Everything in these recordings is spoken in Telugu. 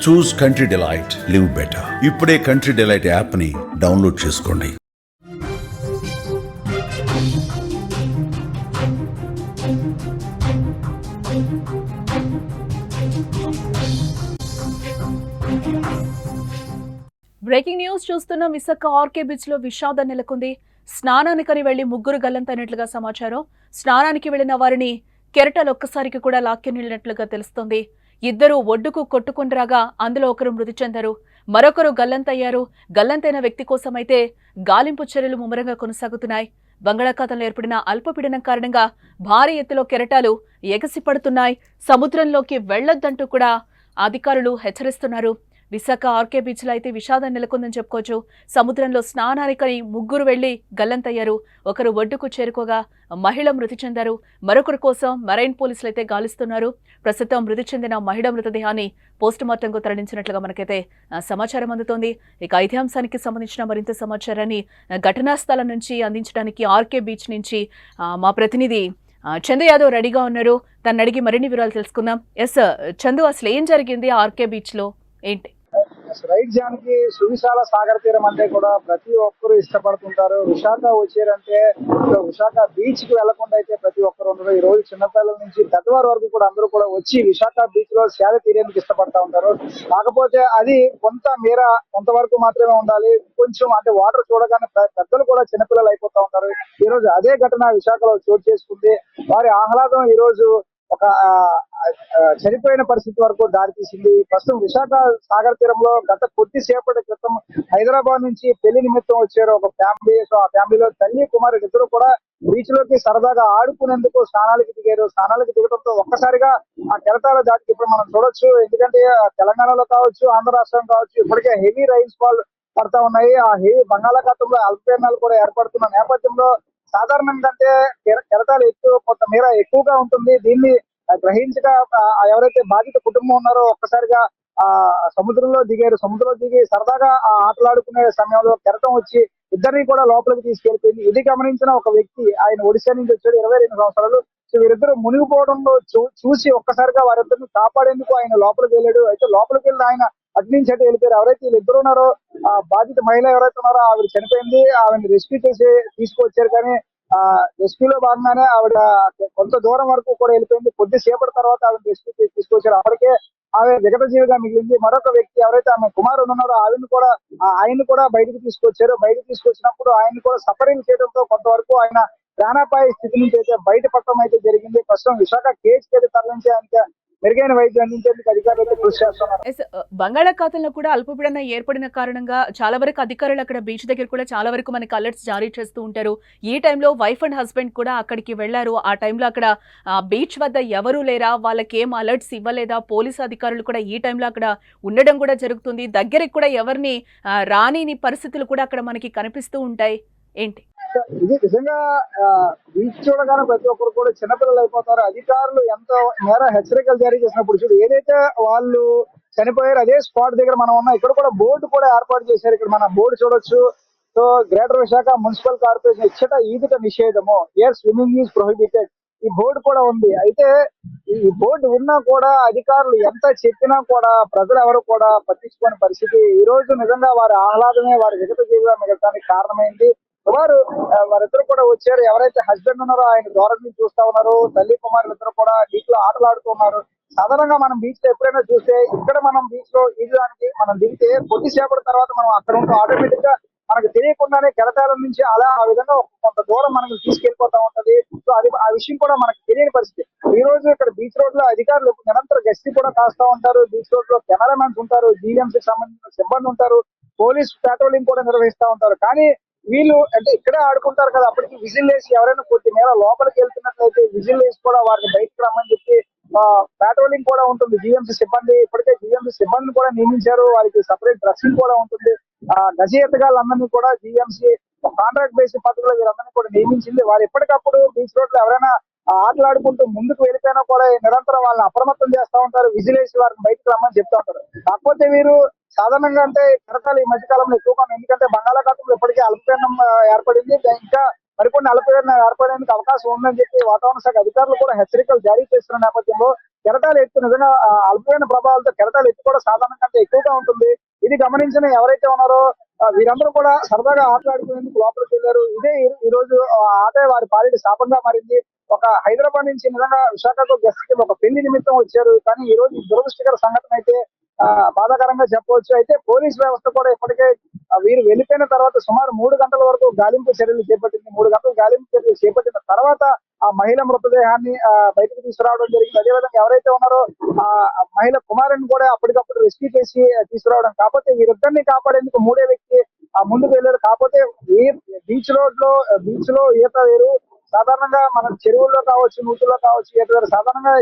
చూస్ కంట్రీ డిలైట్, లివ్ బెటర్. ఇప్పుడే కంట్రీ డిలైట్ యాప్ ని డౌన్లోడ్ చేసుకోండి. బ్రేకింగ్ న్యూస్ చూస్తున్న విశాఖ ఆర్కే బీచ్ లో విషాదం నెలకొంది. స్నానానికని వెళ్లి ముగ్గురు గల్లంతైనట్లుగా సమాచారం. స్నానానికి వెళ్లిన వారిని కెరటలు ఒక్కసారికి కూడా లాక్కెళ్లినట్లుగా తెలుస్తోంది. ఇద్దరు ఒడ్డుకు కొట్టుకుని రాగా అందులో ఒకరు మృతి చెందారు, మరొకరు గల్లంతయ్యారు. గల్లంతైన వ్యక్తి కోసమైతే గాలింపు చర్యలు ముమ్మరంగా కొనసాగుతున్నాయి. బంగాళాఖాతంలో ఏర్పడిన అల్పపీడనం కారణంగా భారీ ఎత్తులో కెరటాలు ఎగసిపడుతున్నాయి. సముద్రంలోకి వెళ్లొద్దంటూ కూడా అధికారులు హెచ్చరిస్తున్నారు. విశాఖ ఆర్కే బీచ్ లో అయితే విషాదం నెలకొందని చెప్పుకోవచ్చు. సముద్రంలో స్నానానికని ముగ్గురు వెళ్లి గల్లంతయ్యారు. ఒకరు ఒడ్డుకు చేరుకోగా మహిళ మృతి చెందారు. మరొకరి కోసం మెరైన్ పోలీసులు అయితే గాలిస్తున్నారు. ప్రస్తుతం మృతి చెందిన మహిళ మృతదేహాన్ని పోస్టుమార్టంకు తరలించినట్లుగా మనకైతే సమాచారం అందుతోంది. ఇక ఐదు అంశానికి సంబంధించిన మరింత సమాచారాన్ని ఘటనా స్థలం నుంచి అందించడానికి ఆర్కే బీచ్ నుంచి మా ప్రతినిధి చందు యాదవ్ రెడీగా ఉన్నారు. తను అడిగి మరిన్ని వివరాలు తెలుసుకుందాం. ఎస్ చందు, అసలు ఏం జరిగింది ఆర్కే బీచ్ లో, ఏంటి? రైట్ జానికి సువిశాల సాగర్ తీరం అంటే కూడా ప్రతి ఒక్కరు ఇష్టపడుతుంటారు. విశాఖ వచ్చారంటే విశాఖ బీచ్ కి వెళ్లకుండా అయితే ప్రతి ఒక్కరు ఉండరు. ఈ రోజు చిన్నపిల్లల నుంచి పెద్దవారి వరకు కూడా అందరూ కూడా వచ్చి విశాఖ బీచ్ లో సేద తీరేందుకు ఇష్టపడతా ఉంటారు. కాకపోతే అది కొంతవరకు మాత్రమే ఉండాలి. కొంచెం అంటే వాటర్ చూడగానే పెద్దలు కూడా చిన్నపిల్లలు అయిపోతా ఉంటారు. ఈ రోజు అదే ఘటన విశాఖలో చోటు చేసుకుంది. వారి ఆహ్లాదం ఈ రోజు ఒక చనిపోయిన పరిస్థితి వరకు దారితీసింది. ప్రస్తుతం విశాఖ సాగర్ తీరంలో గత కొద్దిసేపటి క్రితం హైదరాబాద్ నుంచి పెళ్లి నిమిత్తం వచ్చారు ఒక ఫ్యామిలీ. సో ఆ ఫ్యామిలీలో తల్లి కుమారుడు ఇద్దరు కూడా బీచ్ లోకి సరదాగా ఆడుకునేందుకు స్నానాలకు దిగారు. స్నానాలకు దిగడంతో ఒక్కసారిగా ఆ కెరటాల దాటికి ఇప్పుడు మనం చూడొచ్చు. ఎందుకంటే తెలంగాణలో కావచ్చు, ఆంధ్ర రాష్ట్రం కావచ్చు, ఇప్పటికే హెవీ రైన్స్ ఫాల్ పడతా ఉన్నాయి. ఆ హెవీ బంగాళాఖాతంలో అల్పపీడనాలు కూడా ఏర్పడుతున్న నేపథ్యంలో సాధారణంగా అంటే కెరటాలు కొంతమేర ఎక్కువగా ఉంటుంది. దీన్ని గ్రహించగా ఎవరైతే బాధిత కుటుంబం ఉన్నారో ఒక్కసారిగా సముద్రంలో దిగి సరదాగా ఆటలాడుకునే సమయంలో కెరటం వచ్చి ఇద్దరిని కూడా లోపలికి తీసుకెళ్లిపోయింది. ఇది గమనించిన ఒక వ్యక్తి, ఆయన ఒడిశా నుంచి వచ్చాడు, 22 సంవత్సరాలు. సో వీరిద్దరు మునిగిపోవడంలో చూసి ఒక్కసారిగా వారిద్దరిని కాపాడేందుకు ఆయన లోపలికి వెళ్ళాడు. అయితే లోపలికి వెళ్ళి ఆయన అటు నుంచి అటు వెళ్ళిపోయారు. ఎవరైతే వీళ్ళిద్దరు ఉన్నారో ఆ బాధిత మహిళ ఎవరైతే ఉన్నారో ఆవిడ చనిపోయింది. ఆవిడని రెస్క్యూ చేసి తీసుకొచ్చారు. కానీ రెస్క్యూలో భాగంగానే ఆవిడ కొంత దూరం వరకు కూడా వెళ్ళిపోయింది. కొద్దిసేపటి తర్వాత ఆవిడ రెస్క్యూ చేసి తీసుకొచ్చారు. అప్పటికే ఆమె విగత జీవిగా మిగిలింది. మరొక వ్యక్తి ఎవరైతే ఆమె కుమారుడు ఉన్నారో ఆయన్ని కూడా బయటకు తీసుకొచ్చారు. బయటకు తీసుకొచ్చినప్పుడు ఆయన్ని కూడా సఫరింగ్ చేయడంతో కొంతవరకు ఆయన ప్రాణాపాయ స్థితి నుంచి అయితే బయటపడటం అయితే జరిగింది. ప్రస్తుతం విశాఖ కేసు అయితే తరలించి ఆయనకి మెరుగైన వైద్యం అందించేందుకు అధికారులు కృషి చేస్తున్నారు. బంగాళాఖాతంలో కూడా అల్పపీడనం ఏర్పడిన కారణంగా చాలా వరకు అధికారులు అక్కడ బీచ్ దగ్గర కూడా చాలా వరకు మనకి అలర్ట్స్ జారీ చేస్తూ ఉంటారు. ఈ టైంలో వైఫ్ అండ్ హస్బెండ్ కూడా అక్కడికి వెళ్లారు. ఆ టైంలో అక్కడ బీచ్ వద్ద ఎవరూ లేరా, వాళ్ళకి ఏం అలర్ట్స్ ఇవ్వలేదా? పోలీసు అధికారులు కూడా ఈ టైంలో అక్కడ ఉండడం కూడా జరుగుతుంది. దగ్గరికి కూడా ఎవరిని రాని పరిస్థితులు కూడా అక్కడ మనకి కనిపిస్తూ ఉంటాయి. ఏంటి ఇది? నిజంగా బీచ్ చూడగానే ప్రతి ఒక్కరు కూడా చిన్నపిల్లలు అయిపోతారు. అధికారులు ఎంత మేర హెచ్చరికలు జారీ చేసినప్పుడు చూడు, ఏదైతే వాళ్ళు చనిపోయారు అదే స్పాట్ దగ్గర మనం ఉన్నాం. ఇక్కడ కూడా బోర్డు కూడా ఏర్పాటు చేశారు. ఇక్కడ మన బోర్డు చూడొచ్చు. So greater Visakha municipal corporation ఇచ్చట ఈదుట నిషేధము, స్విమ్మింగ్ ఈజ్ ప్రొహిబిటెడ్, ఈ బోర్డు కూడా ఉంది. అయితే ఈ బోర్డు ఉన్నా కూడా అధికారులు ఎంత చెప్పినా కూడా ప్రజలు ఎవరు కూడా పట్టించుకోని పరిస్థితి. ఈ రోజు నిజంగా వారి ఆహ్లాదమే వారి విగత జీవిగా మిగతానికి కారణమైంది. వారిద్దరు కూడా వచ్చారు. ఎవరైతే హస్బెండ్ ఉన్నారో ఆయన దూరం నుంచి చూస్తా ఉన్నారు. తల్లి కుమారులు ఇద్దరు కూడా బీచ్ లో ఆటలాడుతూ ఉన్నారు. సాధారణంగా మనం బీచ్ లో ఎప్పుడైనా చూస్తే ఇక్కడ మనం బీచ్ లో ఈదడానికి మనం దిగితే కొద్దిసేపటి తర్వాత మనం అక్కడ ఉంటూ ఆటోమేటిక్ గా మనకు తెలియకుండానే కెరటాల నుంచి ఆ విధంగా కొంత దూరం మనకు తీసుకెళ్లిపోతా ఉంటది. సో అది ఆ విషయం కూడా మనకు తెలియని పరిస్థితి. ఈ రోజు ఇక్కడ బీచ్ రోడ్ లో అధికారులు నిరంతర గస్తీ కూడా కాస్తా ఉంటారు. బీచ్ రోడ్ లో కెమెరామెన్స్ ఉంటారు, జీవీఎంసీకి సంబంధించిన సిబ్బంది ఉంటారు, పోలీస్ పెట్రోలింగ్ కూడా నిర్వహిస్తా ఉంటారు. కానీ వీళ్ళు అంటే ఇక్కడే ఆడుకుంటారు కదా, అప్పటికి విజిల్ వేసి ఎవరైనా కొద్ది మేర లోపలికి వెళ్తున్నట్లయితే విజిల్ వేసి కూడా వారిని బయటకు రమ్మని చెప్పి పెట్రోలింగ్ కూడా ఉంటుంది. జీఎంసీ సిబ్బంది ఇప్పటికే జీఎంసీ సిబ్బందిని కూడా నియమించారు. వారికి సపరేట్ డ్రెస్సింగ్ కూడా ఉంటుంది. గజ ఎత్తగాళ్ళందరినీ కూడా జీఎంసీ కాంట్రాక్ట్ బేసిస్ పద్ధతిలో వీరందరినీ కూడా నియమించింది. వారు ఎప్పటికప్పుడు బీచ్ రోడ్ లో ఎవరైనా ఆటలాడుకుంటూ ముందుకు వెళ్ళిపోయినా కూడా నిరంతరం వాళ్ళని అప్రమత్తం చేస్తా ఉంటారు. విజిల్ వేసి వారిని బయటకు రమ్మని చెప్తా ఉంటారు. కాకపోతే వీరు సాధారణంగా అంటే కెరటాలు ఈ మధ్య కాలంలో ఎక్కువగా, ఎందుకంటే బంగాళాఖాతంలో ఇప్పటికే అల్పపీడనం ఏర్పడింది. ఇంకా మరికొన్ని అల్పపీడనం ఏర్పడేందుకు అవకాశం ఉందని చెప్పి వాతావరణ శాఖ అధికారులు కూడా హెచ్చరికలు జారీ చేస్తున్న నేపథ్యంలో కెరటాల ఎత్తు నిజంగా అల్పమైన ప్రభావాలతో కెరటాల ఎత్తు కూడా సాధారణ కంటే ఎక్కువగా ఉంటుంది. ఇది గమనించిన ఎవరైతే ఉన్నారో వీరందరూ కూడా సరదాగా ఆటలాడుకునేందుకు లోపలికి వెళ్ళారు. ఇదే ఈ రోజు ఆటే వారి పాలిటి శాపంగా మారింది. ఒక హైదరాబాద్ నుంచి నిజంగా విశాఖకు గెస్ట్ ఒక పెళ్లి నిమిత్తం వచ్చారు. కానీ ఈ రోజు దురదృష్టకర సంఘటన అయితే బాధాకరంగా చెప్పవచ్చు. అయితే పోలీస్ వ్యవస్థ కూడా ఇప్పటికే వీరు వెళ్ళిపోయిన తర్వాత సుమారు 3 గంటల వరకు గాలింపు చర్యలు చేపట్టింది. 3 గంటలు గాలింపు చర్యలు చేపట్టిన తర్వాత ఆ మహిళ మృతదేహాన్ని బయటకు తీసుకురావడం జరిగింది. అదేవిధంగా ఎవరైతే ఉన్నారో ఆ మహిళ కుమారుని కూడా అప్పటికప్పుడు రెస్క్యూ చేసి తీసుకురావడం. కాకపోతే వీరిద్దరిని కాపాడేందుకు మూడే వ్యక్తి ముందుకు వెళ్ళారు. కాకపోతే బీచ్ లో ఈత వేరు, సాధారణంగా మన చెరువుల్లో కావచ్చు, నూతుల్లో కావచ్చు ఈత వేరు. సాధారణంగా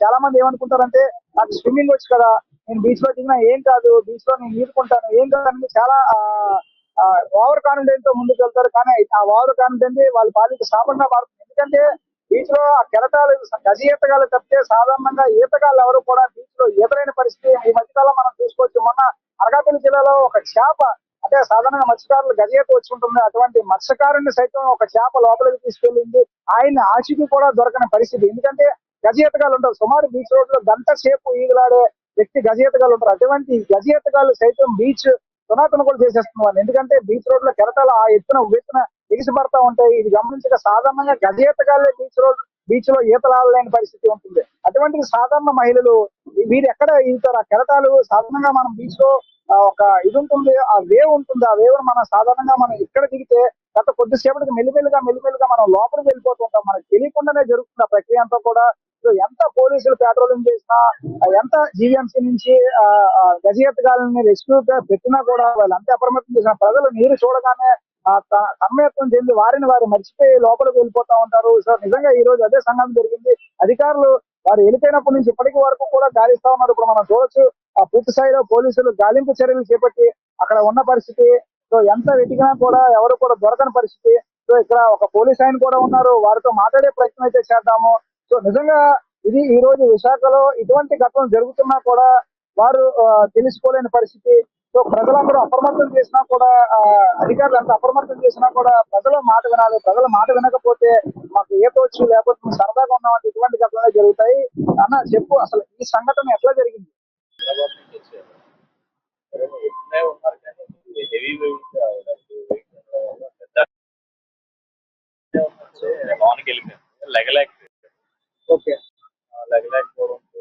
చాలా మంది ఏమనుకుంటారంటే నాకు స్విమ్మింగ్ వచ్చు కదా, నేను బీచ్ లో దిగినా ఏం కాదు, బీచ్ లో నేను ఈదుకుంటాను ఏం కాదని చాలా ఓవర్ కాన్ఫిడెంట్ తో ముందుకు వెళ్తారు. కానీ ఆ ఓవర్ కాన్ఫిడెంట్ వాళ్ళ పాలిట శాపంగా మారుతుంది. ఎందుకంటే బీచ్ లో ఆ కెరటాలు గజ ఈతగాళ్ళు తప్పితే సాధారణంగా ఈతగాళ్ళు ఎవరు కూడా బీచ్ లో ఈతలేని పరిస్థితి ఈ మధ్యకాలం మనం చూసుకోవచ్చు. మొన్న అనకాపల్లి జిల్లాలో ఒక చేప, అంటే సాధారణంగా మత్స్యకారులు గజ ఈత వచ్చి ఉంటుంది, అటువంటి మత్స్యకారుని సైతం ఒక చేప లోపలికి తీసుకెళ్ళింది. ఆయన ఆచూకీ కూడా దొరకని పరిస్థితి. ఎందుకంటే గజ ఈతగాళ్ళు ఉంటారు. సుమారు బీచ్ రోడ్ లో గంట సేపు ఈగలాడే వ్యక్తి గజ ఈతగాళ్ళు ఉంటారు. అటువంటి గజ ఈతగాళ్ళు సైతం బీచ్ తునాతున కూడా చేసేస్తున్నారు. ఎందుకంటే బీచ్ రోడ్ లో కెరటాలు ఆ ఎత్తున ఎగిసి పడతా ఉంటాయి. ఇది గమనించక సాధారణంగా గజ ఈతగాళ్ళే బీచ్ లో ఈతలాడలేని పరిస్థితి ఉంటుంది. అటువంటి సాధారణ మహిళలు వీరు ఎక్కడ ఈతారు? ఆ కెరటాలు సాధారణంగా మనం బీచ్ లో ఒక ఇది ఉంటుంది, ఆ వేవ్ ఉంటుంది. ఆ వేవ్ మనం సాధారణంగా మనం ఇక్కడ దిగితే గత కొద్దిసేపటికి మెల్లిమెల్లిగా మనం లోపలికి వెళ్ళిపోతూ ఉంటాం. మనకు తెలియకుండానే జరుగుతుంది ఆ ప్రక్రియ అంతా కూడా. ఎంత పోలీసులు పెట్రోలింగ్ చేసినా, ఎంత జీవీఎంసీ నుంచి గజ ఈతగాళ్ళని రెస్క్యూ పెట్టినా కూడా వాళ్ళంతా అప్రమత్తం చేసిన ప్రజలు నీరు చూడగానే తన్మయత్వం చెంది వారు మర్చిపోయి లోపలికి వెళ్ళిపోతా ఉంటారు. సో నిజంగా ఈ రోజు అదే సంఘటన జరిగింది. అధికారులు వారు వెళ్ళిపోయినప్పటి నుంచి ఇప్పటికి వరకు కూడా గాలిస్తా ఉన్నారు. ఇప్పుడు మనం చూడొచ్చు పూర్తి స్థాయిలో పోలీసులు గాలింపు చర్యలు చేపట్టి అక్కడ ఉన్న పరిస్థితి. సో ఎంత వెతికినా కూడా ఎవరు కూడా దొరకని పరిస్థితి. సో ఇక్కడ ఒక పోలీస్ ఆయన కూడా ఉన్నారు, వారితో మాట్లాడే ప్రయత్నం అయితే చేద్దాము. సో నిజంగా ఇది ఈ రోజు విశాఖలో ఇటువంటి ఘటనలు జరుగుతున్నా కూడా వారు తెలుసుకోలేని పరిస్థితి. సో ప్రజలందరూ అప్రమత్తం చేసినా కూడా అధికారులు అంతా అప్రమత్తం చేసినా కూడా ప్రజల మాట వినాలి. ప్రజల మాట వినకపోతే మాకు ఏతోచ్చు, లేకపోతే మేము సరదాగా ఉన్నామంటే ఇటువంటి ఘటనలే జరుగుతాయి. అన్న చెప్పు, అసలు ఈ సంఘటన ఎట్లా జరిగింది? లోనికి వెళ్ళిపోయింది ఓకే లెగలేకపోవడంతో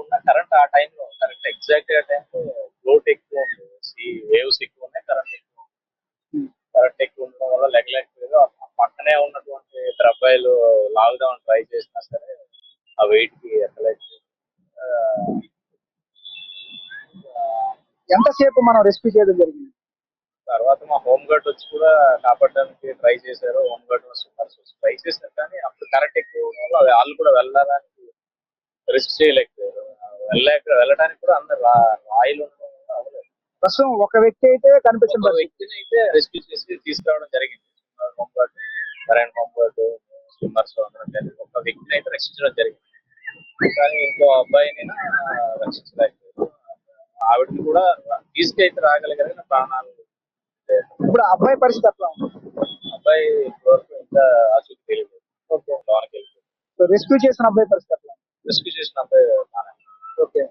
ఉన్న కరెంట్ ఆ టైంలో కరెక్ట్ ఎగ్జాక్ట్ గా టైంలో ఫ్లోట్ ఎక్కువ ఉంది, వేవ్స్ ఎక్కువ ఉన్నాయి, కరెంట్ ఎక్కువ ఉండడం వల్ల లెగలేకపోయారు. పక్కనే ఉన్నటువంటి అబ్బాయిలు లాగుదామని ట్రై చేసినా సరే ఆ వెయిట్ కి ఎక్కలేకపోయారు. ఎంతసేపు మనం రెస్క్యూ చేయడం జరిగింది? తర్వాత మా హోమ్ గార్డ్ వచ్చి కూడా కాపాడడానికి ట్రై చేశారు. హోమ్ గార్డ్ ట్రై చేశారు, కానీ అప్పుడు కరెంట్ ఎక్కువ వల్ల వాళ్ళు కూడా వెళ్ళడానికి రిస్క్ చేయలేకపోయారు. వెళ్ళడానికి కూడా అందరు రాయిలు ఉండడం వల్ల అవ్వలేదు. ప్రస్తుతం ఒక వ్యక్తి అయితే కనిపించిన వ్యక్తిని అయితే రెస్క్యూ చేసి తీసుకురావడం జరిగింది. Home guard, current home guard, swimmers అందరం కలిసి ఒక వ్యక్తిని అయితే రక్షించడం జరిగింది. కానీ ఇంకో అబ్బాయిని రక్షించలేకపోయారు. ఆవిడని కూడా తీసుకైతే రాగలిగారు, కానీ ప్రాణాలు. ఇప్పుడు అబ్బాయి పరిస్థితి ఎట్లా ఉంది? అబ్బాయి వరకు ఇంకా ఆచూకీ తెలియదు. లోనికి వెళ్ళిపోయింది. రెస్క్యూ చేసిన అబ్బాయి పరిస్థితి ఎట్లా? రెస్క్యూ చేసిన అబ్బాయి ఓకే.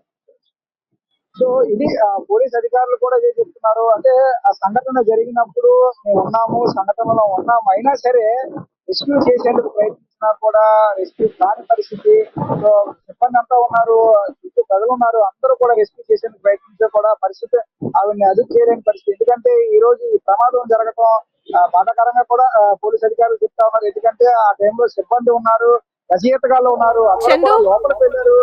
సో ఇది పోలీస్ అధికారులు కూడా ఏం చెప్తున్నారు అంటే ఆ సంఘటన జరిగినప్పుడు మేము ఉన్నాము, సంఘటనలో ఉన్నాము, అయినా సరే రెస్క్యూ చేసేందుకు ప్రయత్నించినా కూడా రెస్క్యూ కాని పరిస్థితి. సో సిబ్బంది అంతా ఉన్నారు, చుట్టూ ప్రజలు ఉన్నారు, అందరూ కూడా రెస్క్యూ చేసేందుకు ప్రయత్నించే కూడా పరిస్థితి ఆవిడని అదుపు చేయలేని పరిస్థితి. ఎందుకంటే ఈ రోజు ఈ ప్రమాదం జరగటం బాధాకరంగా కూడా పోలీస్ అధికారులు చెప్తా ఉన్నారు. ఎందుకంటే ఆ టైంలో సిబ్బంది ఉన్నారు, రచయితగాళ్ళు ఉన్నారు, అందరూ లోపలికి వెళ్ళారు.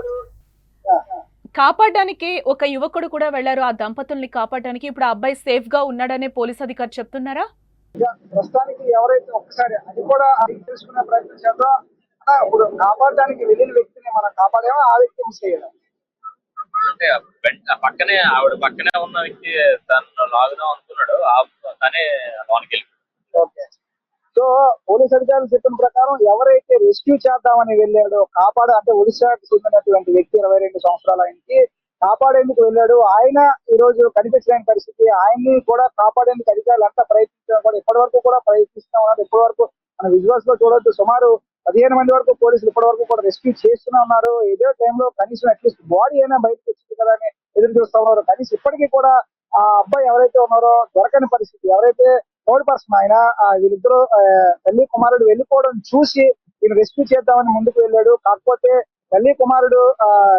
కాపాడడానికి ఒక యువకుడు కూడా వెళ్లారు ఆ దంపతుల్ని కాపాడడానికి. ఇప్పుడు ఆ అబ్బాయి సేఫ్ గా ఉన్నాడనే పోలీస్ అధికారి చెప్తున్నారా? ప్రస్తుతానికి ఎవరైతే ఒక్కసారి అది కూడా తెలుసుకునే ప్రయత్నం చేద్దాం. ఇప్పుడు కాపాడడానికి వెళ్ళిన వ్యక్తిని మనం కాపాడేమో ఆ వ్యక్తి మిస్ అయ్యాడు. అంటే పక్కనే ఆవిడ పక్కనే ఉన్న వ్యక్తి తను లాగుదాం అనుకున్నాడు, తనే లోనికి వెళ్ళిపోయాడు. ఓకే. సో పోలీస్ అధికారులు చెప్పిన ప్రకారం ఎవరైతే రెస్క్యూ చేద్దామని వెళ్ళాడో అంటే ఒడిశాకు చెందినటువంటి వ్యక్తి 22 సంవత్సరాల ఆయనకి కాపాడేందుకు వెళ్ళాడు. ఆయన ఈ రోజు కనిపించలేని పరిస్థితి. ఆయన్ని కూడా కాపాడేందుకు అధికారులు అంతా ప్రయత్నించడం కూడా ఇప్పటి వరకు కూడా ప్రయత్నిస్తూ ఉన్నారు. ఇప్పటి వరకు మన విజువల్స్ లో చూడొచ్చు, సుమారు 15 మంది వరకు పోలీసులు ఇప్పటి వరకు కూడా రెస్క్యూ చేస్తూనే ఉన్నారు. ఇదే టైంలో కనీసం అట్లీస్ట్ బాడీ అయినా బయటకు వచ్చింది కదా అని ఎదురు చూస్తా ఉన్నారు. కనీసం ఇప్పటికీ కూడా ఆ అబ్బాయి ఎవరైతే ఉన్నారో దొరకని పరిస్థితి. ఎవరైతే థర్డ్ పర్సన్ ఆయన వీళ్ళిద్దరూ తల్లి కుమారుడు వెళ్ళిపోవడం చూసి ఈయన రెస్క్యూ చేద్దామని ముందుకు వెళ్ళాడు. కాకపోతే తల్లి కుమారుడు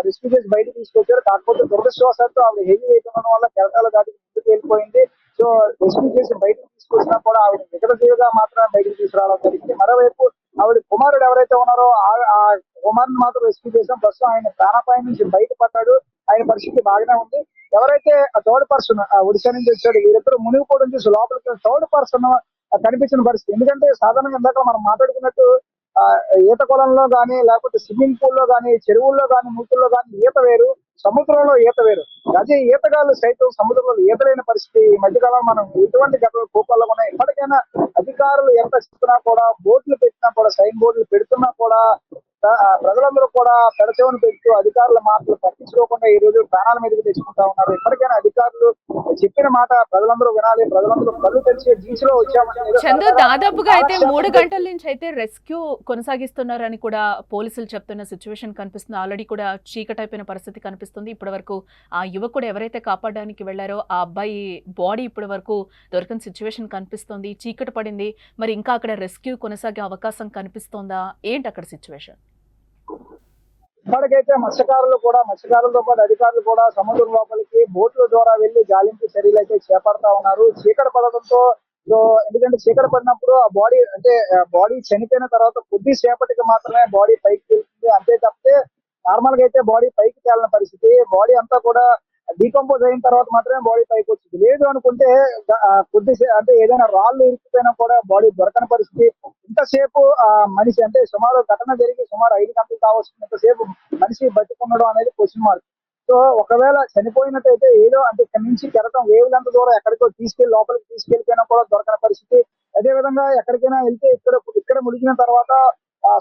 రెస్క్యూ చేసి బయటకు తీసుకొచ్చారు. కాకపోతే దురదృష్టవశాత్తు ఆవిడ హెవీ వెయిట్ ఉండడం వల్ల కెరటాల దాటికి ముందుకు వెళ్ళిపోయింది. సో రెస్క్యూ చేసి బయటకు తీసుకొచ్చినా కూడా ఆవిడ వికటజీవిగా మాత్రమే బయటకు తీసుకురావడం జరిగింది. మరోవైపు ఆవిడ కుమారుడు ఎవరైతే ఉన్నారో ఆ కుమారుని మాత్రం రెస్క్యూ చేసాం. ప్రస్తుతం ఆయన ప్రాణాపాయం నుంచి బయటపడ్డాడు. ఆయన పరిస్థితి బాగానే ఉంది. ఎవరైతే థర్డ్ పర్సన్ ఒడిశా నుంచి వచ్చాడు వీరిద్దరు మునిగిపోవడం చూసి లోపలికి థర్డ్ పర్సన్ కనిపించిన పరిస్థితి. ఎందుకంటే సాధారణంగా ఇందాక మనం మాట్లాడుకున్నట్టు ఈత కొలంలో కానీ లేకపోతే స్విమ్మింగ్ పూల్ లో కానీ చెరువుల్లో కానీ నూతుల్లో కానీ ఈత వేరు, సముద్రంలో ఈత వేరు. అదే ఈతగాళ్ళు సైతం సముద్రంలో ఈతలేని పరిస్థితి. ఈ మధ్యకాలం మనం ఎటువంటి ఘటనలు కోపాల్లో ఉన్నాయి. ఎప్పటికైనా అధికారులు ఎంత చెప్పినా కూడా బోట్లు పెట్టినా కూడా సైన్ బోర్డులు పెడుతున్నా కూడా ప్రజలందరూ కూడా పెడచెవిని పెడుతూ అధికారుల మాటలు పట్టించుకోకుండా ఈ రోజు ప్రాణాల మీదకి తెచ్చుకుంటా ఉన్నారు. ఎప్పటికైనా అధికారులు చెప్పిన మాట ప్రజలందరూ వినాలి. ప్రజలందరూ కళ్ళు తెరిచి బీచ్ లో చందు, దాదాపుగా అయితే 3 గంటల నుంచి అయితే రెస్క్యూ కొనసాగిస్తున్నారని కూడా పోలీసులు చెప్తున్న సిచ్యువేషన్ కనిపిస్తుంది. ఆల్రెడీ కూడా చీకటి అయిపోయిన పరిస్థితి కనిపిస్తుంది. ఇప్పటి వరకు ఆ యువకుడు ఎవరైతే కాపాడడానికి వెళ్లారో ఆ అబ్బాయి బాడీ ఇప్పటి వరకు దొరకని సిచ్యువేషన్ కనిపిస్తుంది. చీకటి పడింది. మరి ఇంకా అక్కడ రెస్క్యూ కొనసాగే అవకాశం కనిపిస్తోందా? ఏంటి అక్కడ సిచ్యువేషన్? ఇప్పటికైతే మత్స్యకారులతో పాటు అధికారులు కూడా సముద్రం లోపలికి బోట్ల ద్వారా వెళ్లి గాలింపు చర్యలు అయితే చేపడతా ఉన్నారు. చీకటి పడడంతో ఎందుకంటే చీకటి పడినప్పుడు ఆ బాడీ చనిపోయిన తర్వాత కొద్దిసేపటికి మాత్రమే బాడీ పైకి తేలుతుంది. అంతే తప్పితే నార్మల్ గా అయితే బాడీ పైకి తేలిన పరిస్థితి. బాడీ అంతా కూడా డీకంపోజ్ అయిన తర్వాత మాత్రమే బాడీ పైకి వచ్చింది. లేదు అనుకుంటే అంటే ఏదైనా రాళ్ళు ఇరికిపోయినా కూడా బాడీ దొరకని పరిస్థితి. ఇంతసేపు మనిషి అంటే సుమారు ఘటన జరిగి సుమారు 5 గంటలు కావస్తుంది. ఇంతసేపు మనిషి బతికుండడం అనేది క్వశ్చన్ మార్క్. సో ఒకవేళ చనిపోయినట్టయితే ఏదో అంటే ఇక్కడ నుంచి కెరటం వేవులంత దూరం ఎక్కడికో లోపలికి తీసుకెళ్లిపోయినా కూడా దొరకని పరిస్థితి. అదే విధంగా ఎక్కడికైనా వెళ్తే ఇక్కడ మునిగిన తర్వాత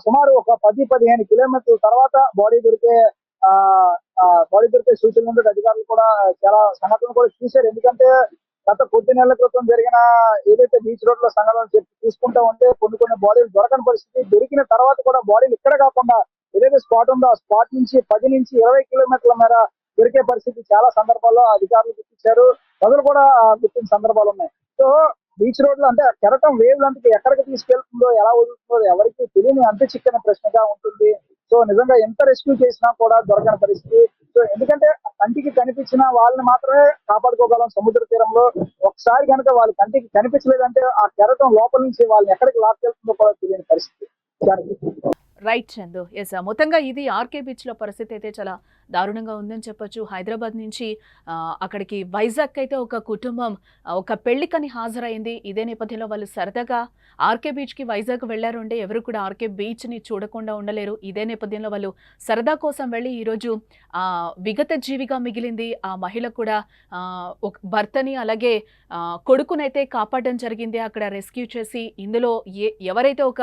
సుమారు ఒక 10-15 కిలోమీటర్ల తర్వాత బాడీ దొరికే సూచనలు ఉంటే అధికారులు కూడా చాలా సంఘటనలు కూడా చూశారు. ఎందుకంటే గత కొద్ది నెలల క్రితం జరిగిన ఏదైతే బీచ్ రోడ్ లో సంఘటనలు చూసుకుంటా ఉంటే కొన్ని బాడీలు దొరకని పరిస్థితి. దొరికిన తర్వాత కూడా బాడీలు ఇక్కడ కాకుండా ఏదైతే స్పాట్ ఉందో ఆ స్పాట్ నుంచి 10 నుంచి 20 కిలోమీటర్ల మేర దొరికే పరిస్థితి చాలా సందర్భాల్లో అధికారులు గుర్తించారు. ప్రజలు కూడా గుర్తించిన సందర్భాలు ఉన్నాయి. సో బీచ్ రోడ్ లో అంటే కెరటం వేవ్ లంతకి ఎక్కడికి తీసుకెళ్తుందో ఎలా వదులుతుందో ఎవరికి తెలియని అంత చిక్కని ప్రశ్నగా ఉంటుంది. సో నిజంగా ఎంత రెస్క్యూ చేసినా కూడా దొరకని పరిస్థితి. సో ఎందుకంటే కంటికి కనిపించిన వాళ్ళని మాత్రమే కాపాడుకోగలం సముద్ర తీరంలో. ఒకసారి కనుక వాళ్ళ కంటికి కనిపించలేదంటే ఆ కెరటం లోపల నుంచి వాళ్ళని ఎక్కడికి లాక్కెళ్తుందో కూడా తెలియని పరిస్థితి. రైట్ చందు. ఎస్, మొత్తంగా ఇది ఆర్కే బీచ్లో పరిస్థితి అయితే చాలా దారుణంగా ఉందని చెప్పొచ్చు. హైదరాబాద్ నుంచి అక్కడికి వైజాగ్ అయితే ఒక కుటుంబం ఒక పెళ్లికని హాజరైంది. ఇదే నేపథ్యంలో వాళ్ళు సరదాగా ఆర్కే బీచ్కి వైజాగ్ వెళ్ళారు అంటే ఎవరు కూడా ఆర్కే బీచ్ని చూడకుండా ఉండలేరు. ఇదే నేపథ్యంలో వాళ్ళు సరదా కోసం వెళ్ళి ఈరోజు విగత జీవిగా మిగిలింది ఆ మహిళ కూడా ఒక భర్తని అలాగే కొడుకునైతే కాపాడడం జరిగింది. అక్కడ రెస్క్యూ చేసి ఇందులో ఎవరైతే ఒక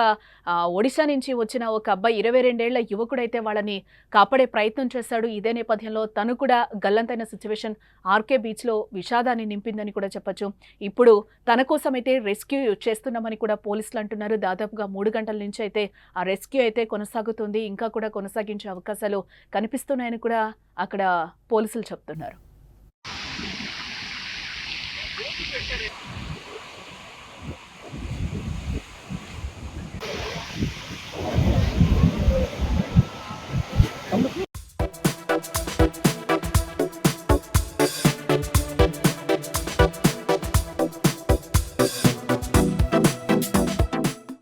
ఒడిశా నుంచి వచ్చిన ఒక అబ్బాయి 22 ఏళ్ల యువకుడైతే వాళ్ళని కాపాడే ప్రయత్నం చేశాడు. ఇదే నేపథ్యంలో తను కూడా గల్లంతైన సిచ్యువేషన్ ఆర్కే బీచ్లో విషాదాన్ని నింపిందని కూడా చెప్పొచ్చు. ఇప్పుడు తన కోసం అయితే రెస్క్యూ చేస్తున్నామని కూడా పోలీసులు అంటున్నారు. దాదాపుగా 3 గంటల నుంచి అయితే ఆ రెస్క్యూ అయితే కొనసాగుతుంది. ఇంకా కూడా కొనసాగించే అవకాశాలు కనిపిస్తున్నాయని కూడా అక్కడ పోలీసులు చెప్తున్నారు.